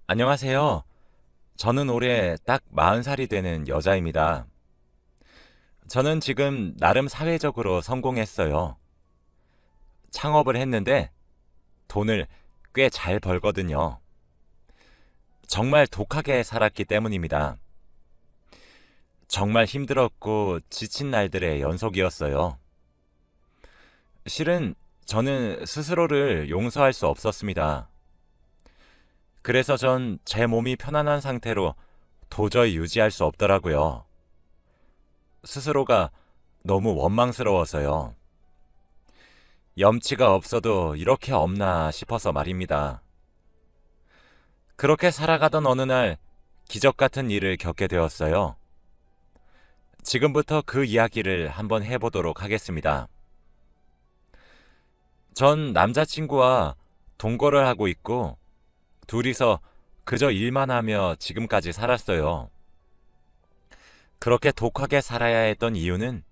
안녕하세요. 저는 올해 딱 40살이 되는 여자입니다. 저는 지금 나름 사회적으로 성공했어요. 창업을 했는데 돈을 꽤 잘 벌거든요. 정말 독하게 살았기 때문입니다. 정말 힘들었고 지친 날들의 연속이었어요. 실은 저는 스스로를 용서할 수 없었습니다. 그래서 전 제 몸이 편안한 상태로 도저히 유지할 수 없더라고요. 스스로가 너무 원망스러워서요. 염치가 없어도 이렇게 없나 싶어서 말입니다. 그렇게 살아가던 어느 날 기적 같은 일을 겪게 되었어요. 지금부터 그 이야기를 한번 해보도록 하겠습니다. 전 남자친구와 동거를 하고 있고 둘이서 그저 일만 하며 지금까지 살았어요. 그렇게 독하게 살아야 했던 이유는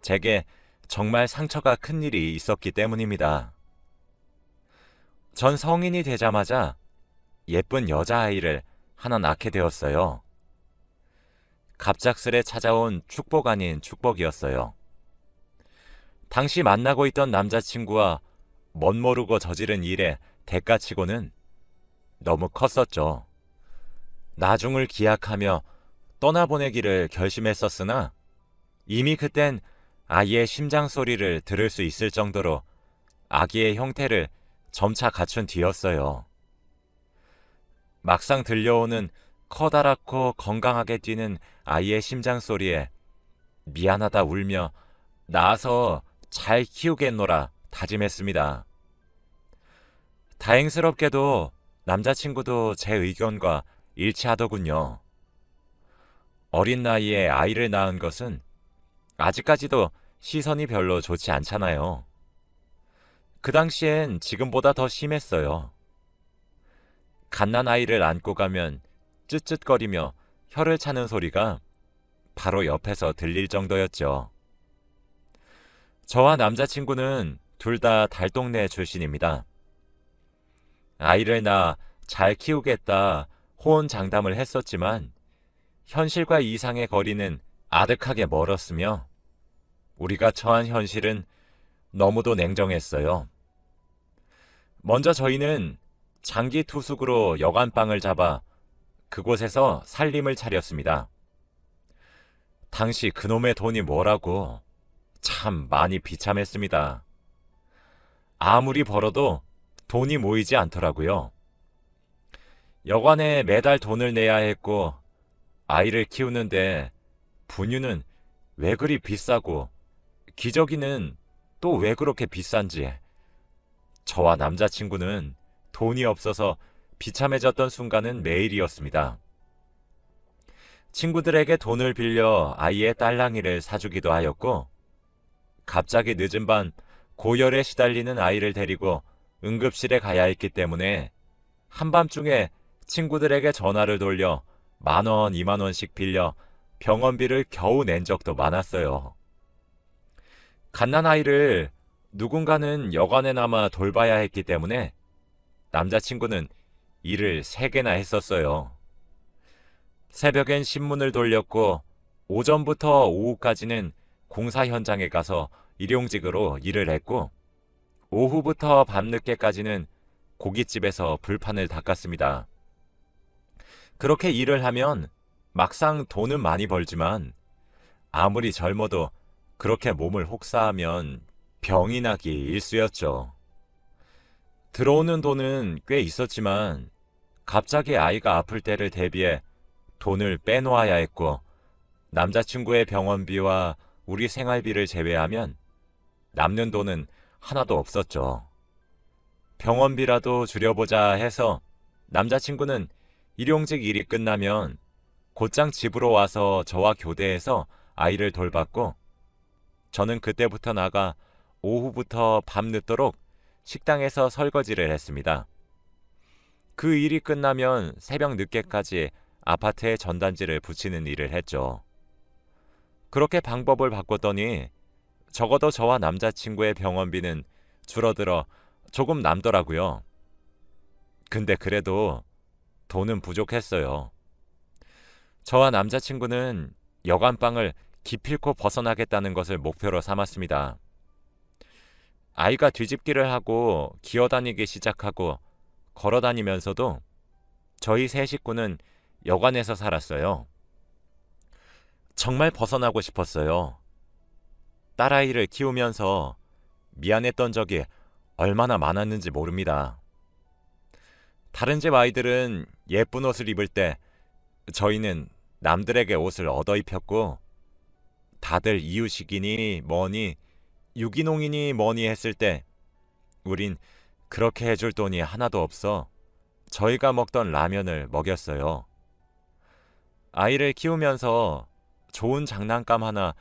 제게 정말 상처가 큰 일이 있었기 때문입니다. 전 성인이 되자마자 예쁜 여자아이를 하나 낳게 되었어요. 갑작스레 찾아온 축복 아닌 축복이었어요. 당시 만나고 있던 남자친구와 멋모르고 저지른 일의 대가치고는 너무 컸었죠. 나중을 기약하며 떠나보내기를 결심했었으나 이미 그땐 아이의 심장 소리를 들을 수 있을 정도로 아기의 형태를 점차 갖춘 뒤였어요. 막상 들려오는 커다랗고 건강하게 뛰는 아이의 심장 소리에 미안하다 울며 낳아서 잘 키우겠노라 다짐했습니다. 다행스럽게도 남자친구도 제 의견과 일치하더군요. 어린 나이에 아이를 낳은 것은 아직까지도 시선이 별로 좋지 않잖아요. 그 당시엔 지금보다 더 심했어요. 갓난아이를 안고 가면 쯧쯧거리며 혀를 차는 소리가 바로 옆에서 들릴 정도였죠. 저와 남자친구는 둘 다 달동네 출신입니다. 아이를 낳아 잘 키우겠다 호언장담을 했었지만 현실과 이상의 거리는 아득하게 멀었으며 우리가 처한 현실은 너무도 냉정했어요. 먼저 저희는 장기 투숙으로 여관방을 잡아 그곳에서 살림을 차렸습니다. 당시 그놈의 돈이 뭐라고 참 많이 비참했습니다. 아무리 벌어도 돈이 모이지 않더라고요. 여관에 매달 돈을 내야 했고 아이를 키우는데 분유는 왜 그리 비싸고 기저귀는 또 왜 그렇게 비싼지 저와 남자친구는 돈이 없어서 비참해졌던 순간은 매일이었습니다. 친구들에게 돈을 빌려 아이의 딸랑이를 사주기도 하였고 갑자기 늦은 밤 고열에 시달리는 아이를 데리고 응급실에 가야 했기 때문에 한밤중에 친구들에게 전화를 돌려 10,000원, 20,000원씩 빌려 병원비를 겨우 낸 적도 많았어요. 갓난아이를 누군가는 여관에 남아 돌봐야 했기 때문에 남자친구는 일을 3개나 했었어요. 새벽엔 신문을 돌렸고 오전부터 오후까지는 공사 현장에 가서 일용직으로 일을 했고 오후부터 밤늦게까지는 고깃집에서 불판을 닦았습니다. 그렇게 일을 하면 막상 돈은 많이 벌지만 아무리 젊어도 그렇게 몸을 혹사하면 병이 나기 일쑤였죠. 들어오는 돈은 꽤 있었지만 갑자기 아이가 아플 때를 대비해 돈을 빼놓아야 했고 남자친구의 병원비와 우리 생활비를 제외하면 남는 돈은 하나도 없었죠. 병원비라도 줄여보자 해서 남자친구는 일용직 일이 끝나면 곧장 집으로 와서 저와 교대해서 아이를 돌봤고 저는 그때부터 나가 오후부터 밤늦도록 식당에서 설거지를 했습니다. 그 일이 끝나면 새벽 늦게까지 아파트에 전단지를 붙이는 일을 했죠. 그렇게 방법을 바꿨더니 적어도 저와 남자친구의 병원비는 줄어들어 조금 남더라고요. 근데 그래도 돈은 부족했어요. 저와 남자친구는 여관방을 기필코 벗어나겠다는 것을 목표로 삼았습니다. 아이가 뒤집기를 하고 기어다니기 시작하고 걸어다니면서도 저희 세 식구는 여관에서 살았어요. 정말 벗어나고 싶었어요. 딸아이를 키우면서 미안했던 적이 얼마나 많았는지 모릅니다. 다른 집 아이들은 예쁜 옷을 입을 때 저희는 남들에게 옷을 얻어 입혔고, 다들 이유식이니 뭐니 유기농이니 뭐니 했을 때 우린 그렇게 해줄 돈이 하나도 없어 저희가 먹던 라면을 먹였어요. 아이를 키우면서 좋은 장난감 하나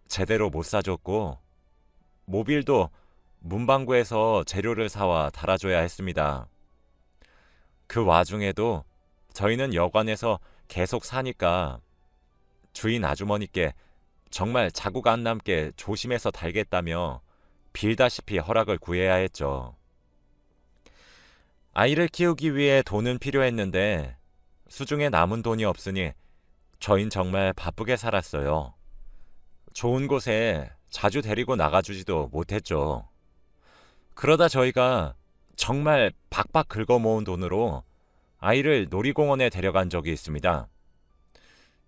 제대로 못 사줬고, 모빌도 문방구에서 재료를 사와 달아줘야 했습니다. 그 와중에도 저희는 여관에서 계속 사니까 주인 아주머니께 정말 자국 안 남게 조심해서 달겠다며 빌다시피 허락을 구해야 했죠. 아이를 키우기 위해 돈은 필요했는데 수중에 남은 돈이 없으니 저흰 정말 바쁘게 살았어요. 좋은 곳에 자주 데리고 나가주지도 못했죠. 그러다 저희가 정말 박박 긁어 모은 돈으로 아이를 놀이공원에 데려간 적이 있습니다.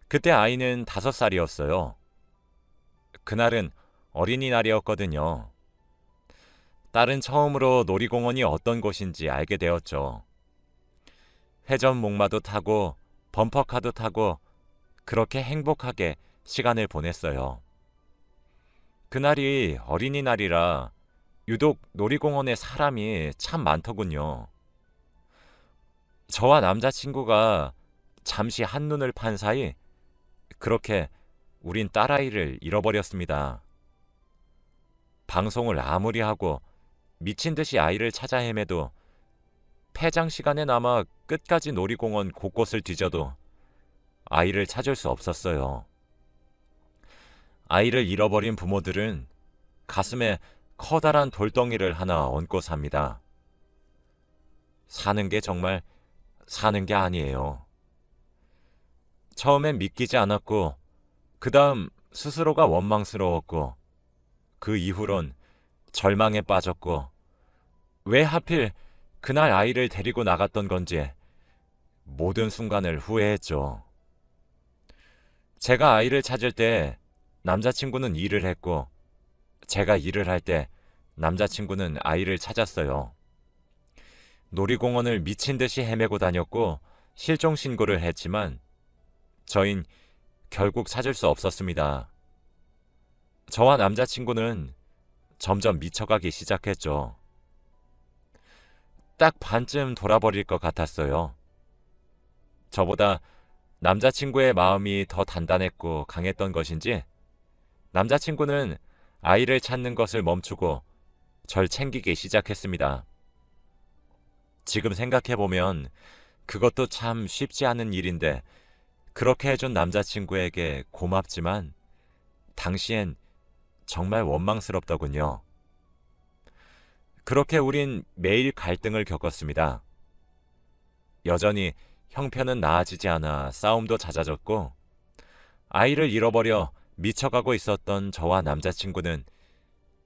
그때 아이는 5살이었어요. 그날은 어린이날이었거든요. 딸은 처음으로 놀이공원이 어떤 곳인지 알게 되었죠. 회전 목마도 타고 범퍼카도 타고 그렇게 행복하게 시간을 보냈어요. 그날이 어린이날이라 유독 놀이공원에 사람이 참 많더군요. 저와 남자친구가 잠시 한눈을 판 사이 그렇게 우린 딸아이를 잃어버렸습니다. 방송을 아무리 하고 미친 듯이 아이를 찾아 헤매도 폐장 시간에 남아 끝까지 놀이공원 곳곳을 뒤져도 아이를 찾을 수 없었어요. 아이를 잃어버린 부모들은 가슴에 커다란 돌덩이를 하나 얹고 삽니다. 사는 게 정말 사는 게 아니에요. 처음엔 믿기지 않았고, 그 다음 스스로가 원망스러웠고, 그 이후론 절망에 빠졌고, 왜 하필 그날 아이를 데리고 나갔던 건지 모든 순간을 후회했죠. 제가 아이를 찾을 때 남자친구는 일을 했고, 제가 일을 할 때 남자친구는 아이를 찾았어요. 놀이공원을 미친 듯이 헤매고 다녔고 실종 신고를 했지만 저흰 결국 찾을 수 없었습니다. 저와 남자친구는 점점 미쳐가기 시작했죠. 딱 반쯤 돌아버릴 것 같았어요. 저보다 남자친구의 마음이 더 단단했고 강했던 것인지 남자친구는 아이를 찾는 것을 멈추고 절 챙기기 시작했습니다. 지금 생각해보면 그것도 참 쉽지 않은 일인데 그렇게 해준 남자친구에게 고맙지만 당시엔 정말 원망스럽더군요. 그렇게 우린 매일 갈등을 겪었습니다. 여전히 형편은 나아지지 않아 싸움도 잦아졌고, 아이를 잃어버려 미쳐가고 있었던 저와 남자친구는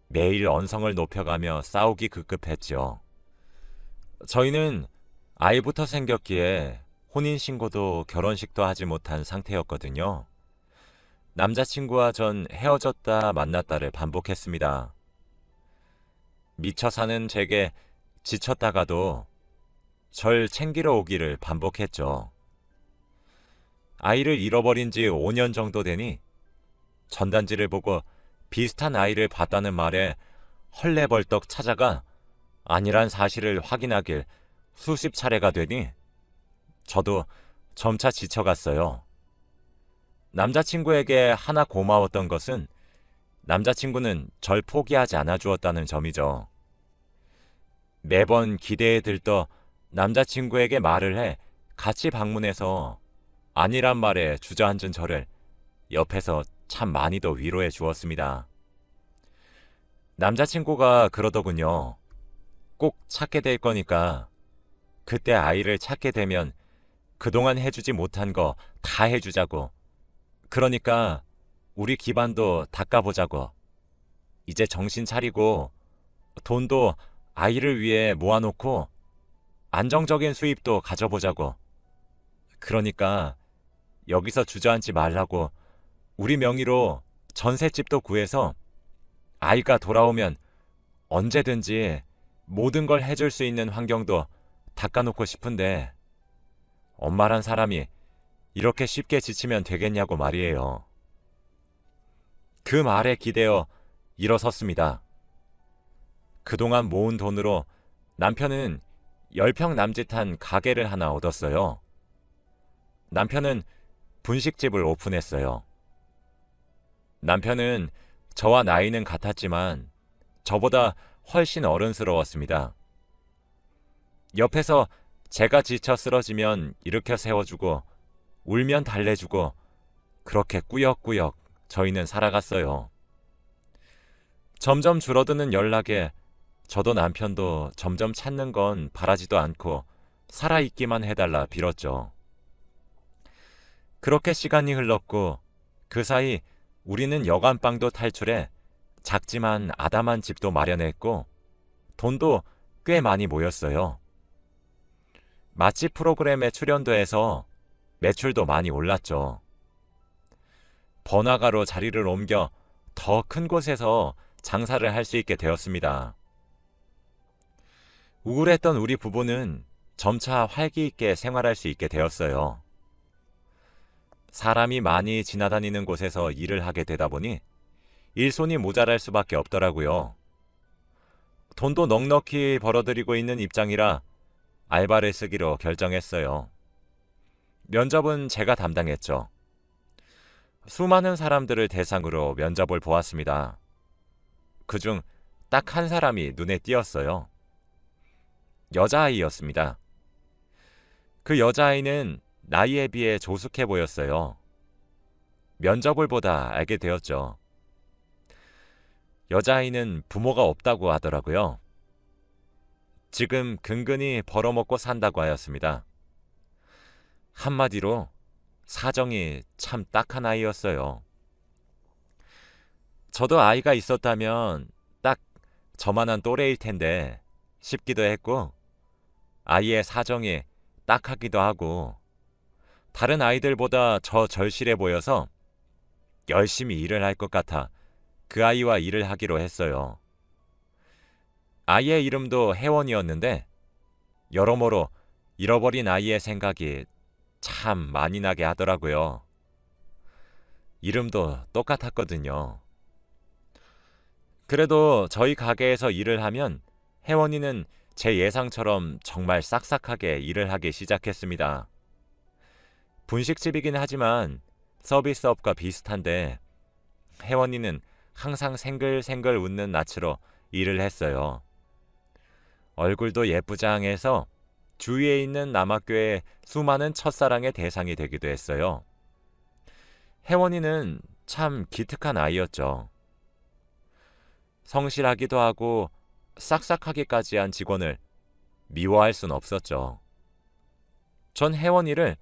매일 언성을 높여가며 싸우기 급급했죠. 저희는 아이부터 생겼기에 혼인신고도 결혼식도 하지 못한 상태였거든요. 남자친구와 전 헤어졌다 만났다를 반복했습니다. 미쳐 사는 제게 지쳤다가도 절 챙기러 오기를 반복했죠. 아이를 잃어버린 지 5년 정도 되니 전단지를 보고 비슷한 아이를 봤다는 말에 헐레벌떡 찾아가 아니란 사실을 확인하길 수십 차례가 되니 저도 점차 지쳐갔어요. 남자친구에게 하나 고마웠던 것은 남자친구는 절 포기하지 않아 주었다는 점이죠. 매번 기대에 들떠 남자친구에게 말을 해 같이 방문해서 아니란 말에 주저앉은 저를 옆에서 참 많이도 위로해 주었습니다. 남자친구가 그러더군요. 꼭 찾게 될 거니까 그때 아이를 찾게 되면 그동안 해주지 못한 거 다 해주자고. 그러니까 우리 기반도 닦아보자고. 이제 정신 차리고 돈도 아이를 위해 모아놓고 안정적인 수입도 가져보자고. 그러니까 여기서 주저앉지 말라고 우리 명의로 전셋집도 구해서 아이가 돌아오면 언제든지 모든 걸 해줄 수 있는 환경도 닦아놓고 싶은데 엄마란 사람이 이렇게 쉽게 지치면 되겠냐고 말이에요. 그 말에 기대어 일어섰습니다. 그동안 모은 돈으로 남편은 10평 남짓한 가게를 하나 얻었어요. 남편은 분식집을 오픈했어요. 남편은 저와 나이는 같았지만 저보다 훨씬 어른스러웠습니다. 옆에서 제가 지쳐 쓰러지면 일으켜 세워주고 울면 달래주고 그렇게 꾸역꾸역 저희는 살아갔어요. 점점 줄어드는 연락에 저도 남편도 점점 찾는 건 바라지도 않고 살아있기만 해달라 빌었죠. 그렇게 시간이 흘렀고 그 사이 우리는 여간방도 탈출해 작지만 아담한 집도 마련했고 돈도 꽤 많이 모였어요. 맛집 프로그램에 출연도 해서 매출도 많이 올랐죠. 번화가로 자리를 옮겨 더 큰 곳에서 장사를 할 수 있게 되었습니다. 우울했던 우리 부부는 점차 활기 있게 생활할 수 있게 되었어요. 사람이 많이 지나다니는 곳에서 일을 하게 되다 보니 일손이 모자랄 수밖에 없더라고요. 돈도 넉넉히 벌어들이고 있는 입장이라 알바를 쓰기로 결정했어요. 면접은 제가 담당했죠. 수많은 사람들을 대상으로 면접을 보았습니다. 그중 딱 한 사람이 눈에 띄었어요. 여자아이였습니다. 그 여자아이는 나이에 비해 조숙해 보였어요. 면접을 보다 알게 되었죠. 여자아이는 부모가 없다고 하더라고요. 지금 근근히 벌어먹고 산다고 하였습니다. 한마디로 사정이 참 딱한 아이였어요. 저도 아이가 있었다면 딱 저만한 또래일 텐데 싶기도 했고 아이의 사정이 딱하기도 하고 다른 아이들보다 저 절실해 보여서 열심히 일을 할 것 같아 그 아이와 일을 하기로 했어요. 아이의 이름도 혜원이었는데 여러모로 잃어버린 아이의 생각이 참 많이 나게 하더라고요. 이름도 똑같았거든요. 그래도 저희 가게에서 일을 하면 혜원이는 제 예상처럼 정말 싹싹하게 일을 하기 시작했습니다. 분식집이긴 하지만 서비스업과 비슷한데 혜원이는 항상 생글생글 웃는 낯으로 일을 했어요. 얼굴도 예쁘장해서 주위에 있는 남학교의 수많은 첫사랑의 대상이 되기도 했어요. 혜원이는 참 기특한 아이였죠. 성실하기도 하고 싹싹하기까지 한 직원을 미워할 순 없었죠. 전 혜원이를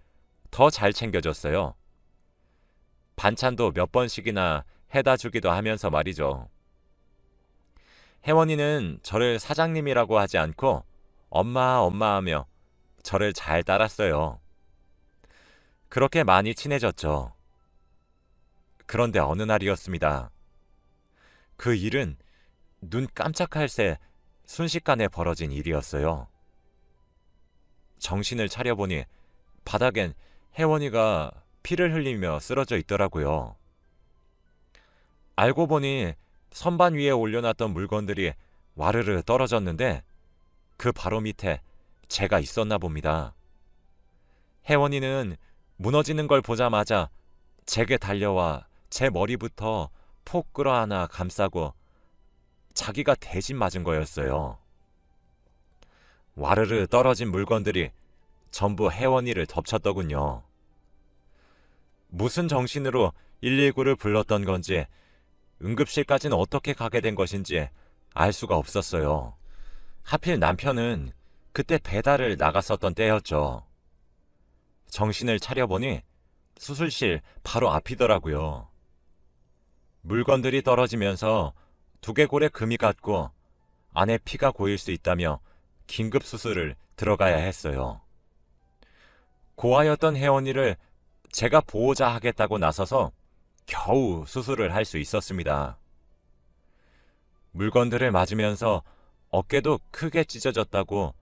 더 잘 챙겨줬어요. 반찬도 몇 번씩이나 해다 주기도 하면서 말이죠. 혜원이는 저를 사장님이라고 하지 않고 엄마 엄마 하며 저를 잘 따랐어요. 그렇게 많이 친해졌죠. 그런데 어느 날이었습니다. 그 일은 눈 깜짝할 새 순식간에 벌어진 일이었어요. 정신을 차려보니 바닥엔 혜원이가 피를 흘리며 쓰러져 있더라고요. 알고 보니 선반 위에 올려놨던 물건들이 와르르 떨어졌는데 그 바로 밑에 제가 있었나 봅니다. 혜원이는 무너지는 걸 보자마자 제게 달려와 제 머리부터 폭 끌어안아 감싸고 자기가 대신 맞은 거였어요. 와르르 떨어진 물건들이 전부 혜원이를 덮쳤더군요. 무슨 정신으로 119를 불렀던 건지 응급실까지는 어떻게 가게 된 것인지 알 수가 없었어요. 하필 남편은 그때 배달을 나갔었던 때였죠. 정신을 차려보니 수술실 바로 앞이더라고요. 물건들이 떨어지면서 두개골에 금이 갔고 안에 피가 고일 수 있다며 긴급 수술을 들어가야 했어요. 고아였던 혜원이를 제가 보호자 하겠다고 나서서 겨우 수술을 할 수 있었습니다. 물건들을 맞으면서 어깨도 크게 찢어졌다고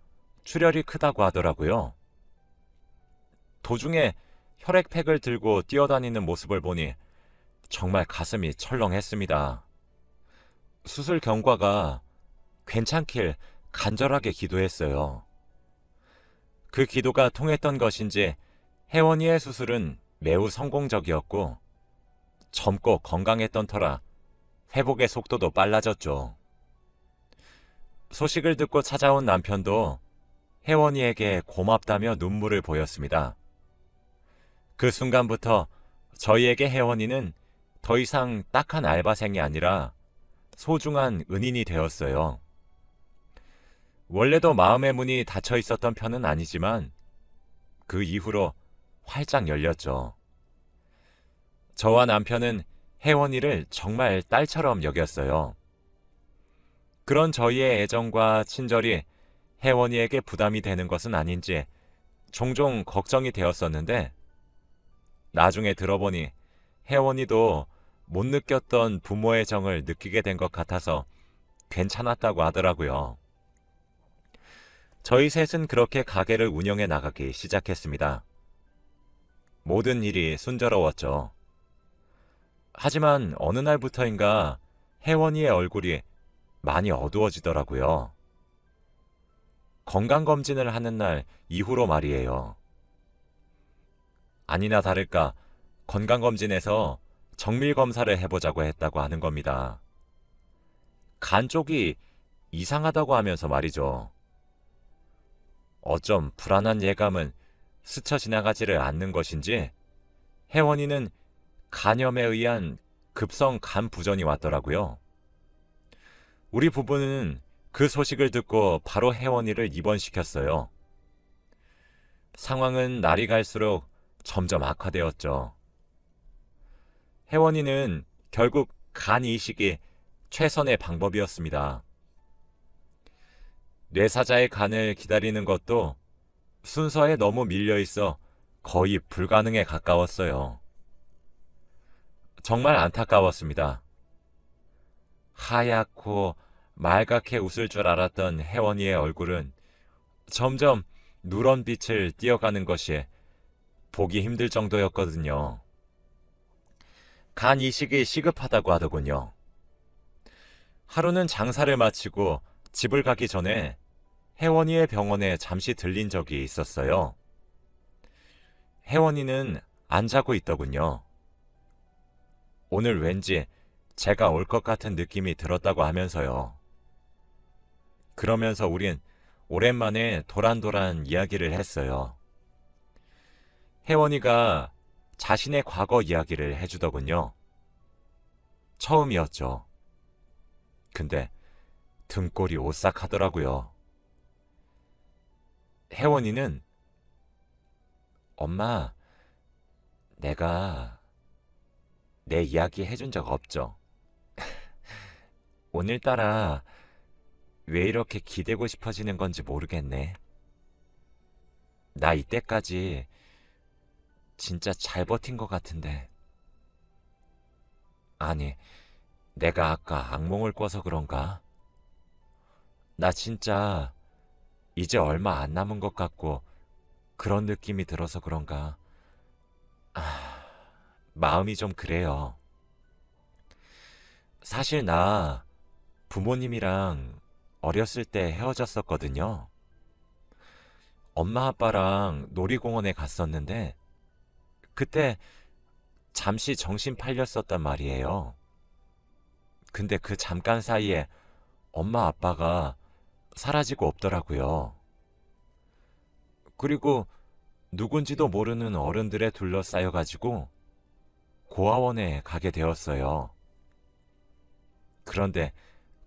출혈이 크다고 하더라고요. 도중에 혈액팩을 들고 뛰어다니는 모습을 보니 정말 가슴이 철렁했습니다. 수술 경과가 괜찮길 간절하게 기도했어요. 그 기도가 통했던 것인지 혜원이의 수술은 매우 성공적이었고 젊고 건강했던 터라 회복의 속도도 빨라졌죠. 소식을 듣고 찾아온 남편도 혜원이에게 고맙다며 눈물을 보였습니다. 그 순간부터 저희에게 혜원이는 더 이상 딱한 알바생이 아니라 소중한 은인이 되었어요. 원래도 마음의 문이 닫혀 있었던 편은 아니지만 그 이후로 활짝 열렸죠. 저와 남편은 혜원이를 정말 딸처럼 여겼어요. 그런 저희의 애정과 친절이 혜원이에게 부담이 되는 것은 아닌지 종종 걱정이 되었었는데 나중에 들어보니 혜원이도 못 느꼈던 부모의 정을 느끼게 된 것 같아서 괜찮았다고 하더라고요. 저희 셋은 그렇게 가게를 운영해 나가기 시작했습니다. 모든 일이 순조로웠죠. 하지만 어느 날부터인가 혜원이의 얼굴이 많이 어두워지더라고요. 건강검진을 하는 날 이후로 말이에요. 아니나 다를까 건강검진에서 정밀검사를 해보자고 했다고 하는 겁니다. 간 쪽이 이상하다고 하면서 말이죠. 어쩜 불안한 예감은 스쳐 지나가지를 않는 것인지 혜원이는 간염에 의한 급성 간 부전이 왔더라고요. 우리 부부는 그 소식을 듣고 바로 혜원이를 입원시켰어요. 상황은 날이 갈수록 점점 악화되었죠. 혜원이는 결국 간 이식이 최선의 방법이었습니다. 뇌사자의 간을 기다리는 것도 순서에 너무 밀려 있어 거의 불가능에 가까웠어요. 정말 안타까웠습니다. 하얗고 말갛게 웃을 줄 알았던 혜원이의 얼굴은 점점 누런 빛을 띄어가는 것이 보기 힘들 정도였거든요. 간 이식이 시급하다고 하더군요. 하루는 장사를 마치고 집을 가기 전에 혜원이의 병원에 잠시 들린 적이 있었어요. 혜원이는 안 자고 있더군요. 오늘 왠지 제가 올 것 같은 느낌이 들었다고 하면서요. 그러면서 우린 오랜만에 도란도란 이야기를 했어요. 혜원이가 자신의 과거 이야기를 해주더군요. 처음이었죠. 근데 등골이 오싹하더라고요. 혜원이는 엄마, 내가 내 이야기 해준 적 없죠? 오늘따라 왜 이렇게 기대고 싶어지는 건지 모르겠네. 나 이때까지 진짜 잘 버틴 것 같은데. 아니, 내가 아까 악몽을 꿔서 그런가? 나 진짜 이제 얼마 안 남은 것 같고 그런 느낌이 들어서 그런가? 마음이 좀 그래요. 사실 나 부모님이랑 어렸을 때 헤어졌었거든요. 엄마 아빠랑 놀이공원에 갔었는데 그때 잠시 정신 팔렸었단 말이에요. 근데 그 잠깐 사이에 엄마 아빠가 사라지고 없더라고요. 그리고 누군지도 모르는 어른들에 둘러싸여가지고 고아원에 가게 되었어요. 그런데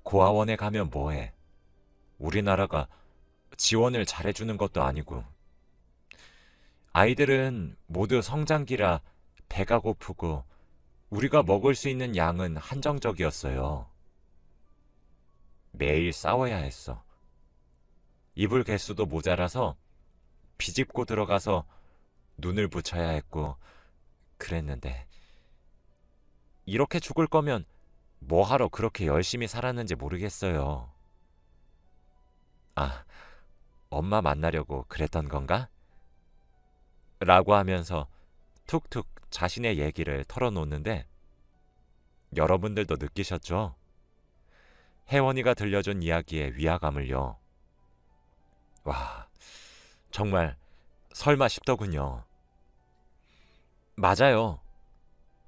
고아원에 가면 뭐해? 우리나라가 지원을 잘해주는 것도 아니고. 아이들은 모두 성장기라 배가 고프고 우리가 먹을 수 있는 양은 한정적이었어요. 매일 싸워야 했어. 이불 개수도 모자라서 비집고 들어가서 눈을 붙여야 했고 그랬는데 이렇게 죽을 거면 뭐하러 그렇게 열심히 살았는지 모르겠어요. 아, 엄마 만나려고 그랬던 건가? 라고 하면서 툭툭 자신의 얘기를 털어놓는데 여러분들도 느끼셨죠? 혜원이가 들려준 이야기의 위화감을요. 와, 정말 설마 싶더군요. 맞아요.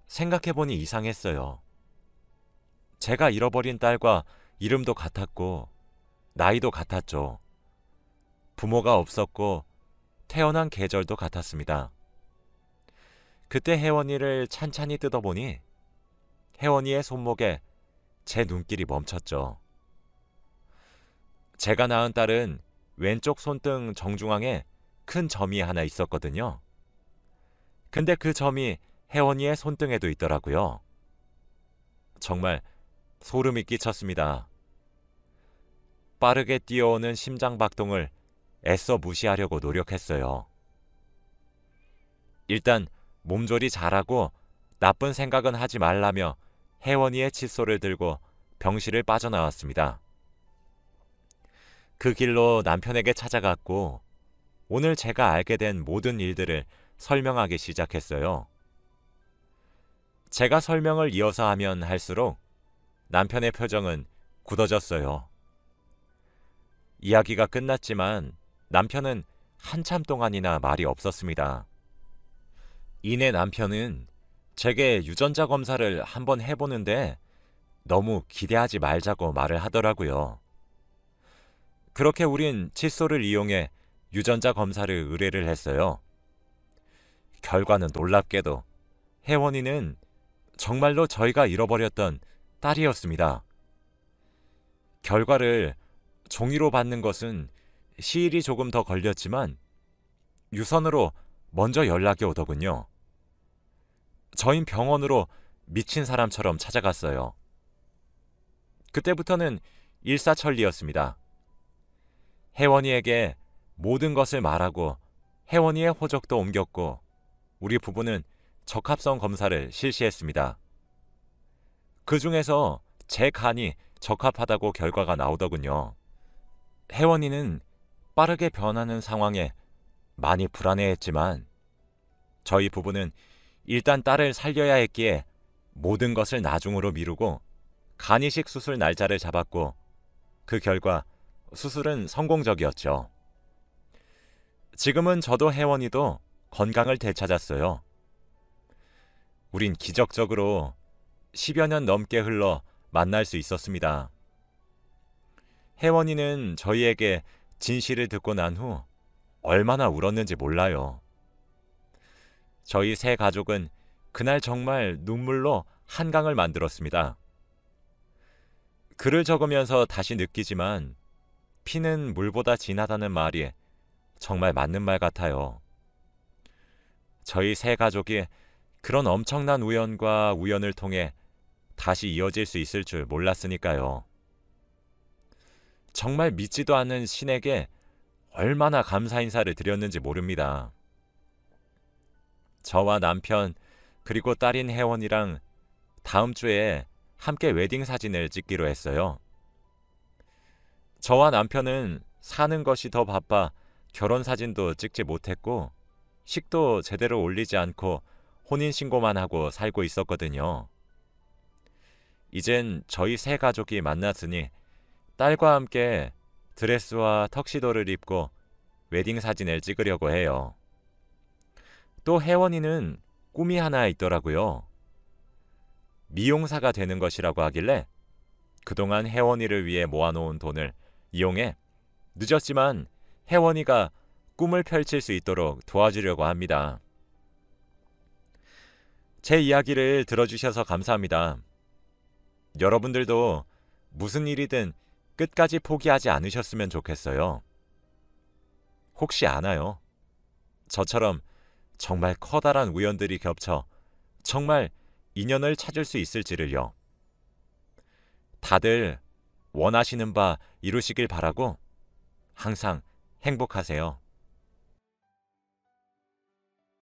생각해보니 이상했어요. 제가 잃어버린 딸과 이름도 같았고 나이도 같았죠. 부모가 없었고 태어난 계절도 같았습니다. 그때 혜원이를 찬찬히 뜯어보니 혜원이의 손목에 제 눈길이 멈췄죠. 제가 낳은 딸은 왼쪽 손등 정중앙에 큰 점이 하나 있었거든요. 근데 그 점이 혜원이의 손등에도 있더라고요. 정말 소름이 끼쳤습니다. 빠르게 뛰어오는 심장박동을 애써 무시하려고 노력했어요. 일단 몸조리 잘하고 나쁜 생각은 하지 말라며 혜원이의 칫솔을 들고 병실을 빠져나왔습니다. 그 길로 남편에게 찾아갔고 오늘 제가 알게 된 모든 일들을 설명하기 시작했어요. 제가 설명을 이어서 하면 할수록 남편의 표정은 굳어졌어요. 이야기가 끝났지만 남편은 한참 동안이나 말이 없었습니다. 이내 남편은 제게 유전자 검사를 한번 해보는데 너무 기대하지 말자고 말을 하더라고요. 그렇게 우린 칫솔을 이용해 유전자 검사를 의뢰를 했어요. 결과는 놀랍게도 혜원이는 정말로 저희가 잃어버렸던 딸이었습니다. 결과를 종이로 받는 것은 시일이 조금 더 걸렸지만 유선으로 먼저 연락이 오더군요. 저흰 병원으로 미친 사람처럼 찾아갔어요. 그때부터는 일사천리였습니다. 혜원이에게 모든 것을 말하고 혜원이의 호적도 옮겼고 우리 부부는 적합성 검사를 실시했습니다. 그 중에서 제 간이 적합하다고 결과가 나오더군요. 혜원이는 빠르게 변하는 상황에 많이 불안해했지만 저희 부부는 일단 딸을 살려야 했기에 모든 것을 나중으로 미루고 간이식 수술 날짜를 잡았고 그 결과 수술은 성공적이었죠. 지금은 저도 혜원이도 건강을 되찾았어요. 우린 기적적으로 10여 년 넘게 흘러 만날 수 있었습니다. 혜원이는 저희에게 진실을 듣고 난 후 얼마나 울었는지 몰라요. 저희 세 가족은 그날 정말 눈물로 한강을 만들었습니다. 글을 적으면서 다시 느끼지만 피는 물보다 진하다는 말이 정말 맞는 말 같아요. 저희 세 가족이 그런 엄청난 우연과 우연을 통해 다시 이어질 수 있을 줄 몰랐으니까요. 정말 믿지도 않는 신에게 얼마나 감사 인사를 드렸는지 모릅니다. 저와 남편 그리고 딸인 혜원이랑 다음 주에 함께 웨딩 사진을 찍기로 했어요. 저와 남편은 사는 것이 더 바빠 결혼 사진도 찍지 못했고 식도 제대로 올리지 않고 혼인신고만 하고 살고 있었거든요. 이젠 저희 세 가족이 만났으니 딸과 함께 드레스와 턱시도를 입고 웨딩 사진을 찍으려고 해요. 또 혜원이는 꿈이 하나 있더라고요. 미용사가 되는 것이라고 하길래 그동안 혜원이를 위해 모아놓은 돈을 이용해 늦었지만 혜원이가 꿈을 펼칠 수 있도록 도와주려고 합니다. 제 이야기를 들어주셔서 감사합니다. 여러분들도 무슨 일이든 끝까지 포기하지 않으셨으면 좋겠어요. 혹시 아나요? 저처럼 정말 커다란 우연들이 겹쳐 정말 인연을 찾을 수 있을지를요. 다들 원하시는 바 이루시길 바라고 항상 행복하세요.